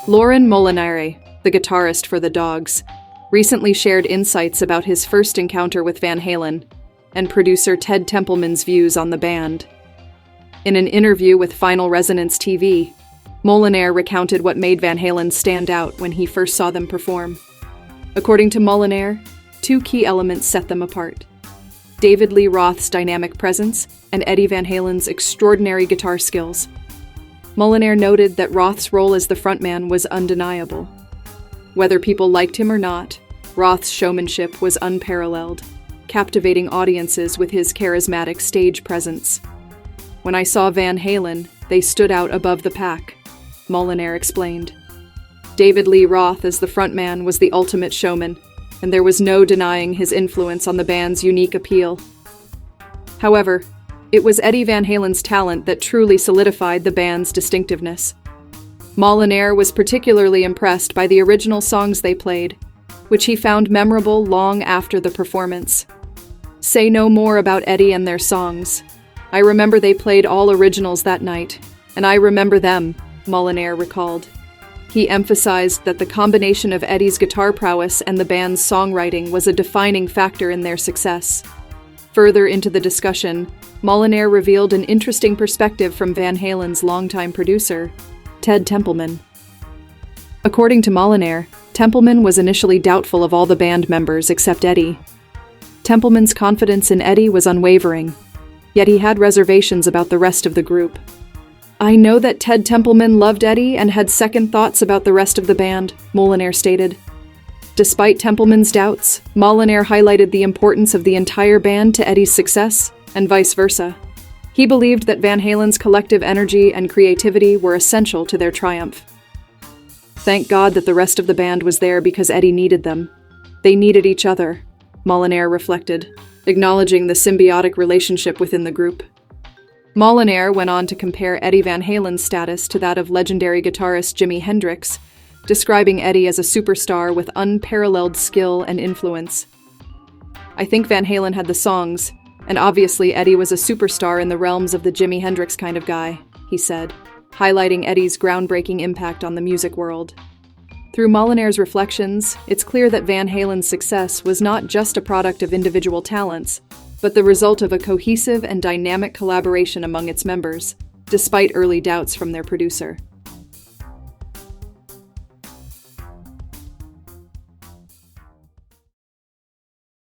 Loren Molinare, the guitarist for the Dogs, recently shared insights about his first encounter with Van Halen and producer Ted Templeman's views on the band. In an interview with Final Resonance TV, Molinare recounted what made Van Halen stand out when he first saw them perform. According to Molinare, two key elements set them apart: David Lee Roth's dynamic presence and Eddie Van Halen's extraordinary guitar skills. Molinare noted that Roth's role as the frontman was undeniable. Whether people liked him or not, Roth's showmanship was unparalleled, captivating audiences with his charismatic stage presence. "When I saw Van Halen, they stood out above the pack," Molinare explained. David Lee Roth as the frontman was the ultimate showman, and there was no denying his influence on the band's unique appeal. However, it was Eddie Van Halen's talent that truly solidified the band's distinctiveness. Molinare was particularly impressed by the original songs they played, which he found memorable long after the performance. "Say no more about Eddie and their songs. I remember they played all originals that night, and I remember them," Molinare recalled. He emphasized that the combination of Eddie's guitar prowess and the band's songwriting was a defining factor in their success. Further into the discussion, Molinare revealed an interesting perspective from Van Halen's longtime producer, Ted Templeman. According to Molinare, Templeman was initially doubtful of all the band members except Eddie. Templeman's confidence in Eddie was unwavering, yet he had reservations about the rest of the group. "I know that Ted Templeman loved Eddie and had second thoughts about the rest of the band," Molinare stated. Despite Templeman's doubts, Molinare highlighted the importance of the entire band to Eddie's success, and vice versa. He believed that Van Halen's collective energy and creativity were essential to their triumph. "Thank God that the rest of the band was there because Eddie needed them. They needed each other," Molinare reflected, acknowledging the symbiotic relationship within the group. Molinare went on to compare Eddie Van Halen's status to that of legendary guitarist Jimi Hendrix, describing Eddie as a superstar with unparalleled skill and influence. "I think Van Halen had the songs, and obviously Eddie was a superstar in the realms of the Jimi Hendrix kind of guy," he said, highlighting Eddie's groundbreaking impact on the music world. Through Molinare's reflections, it's clear that Van Halen's success was not just a product of individual talents, but the result of a cohesive and dynamic collaboration among its members, despite early doubts from their producer.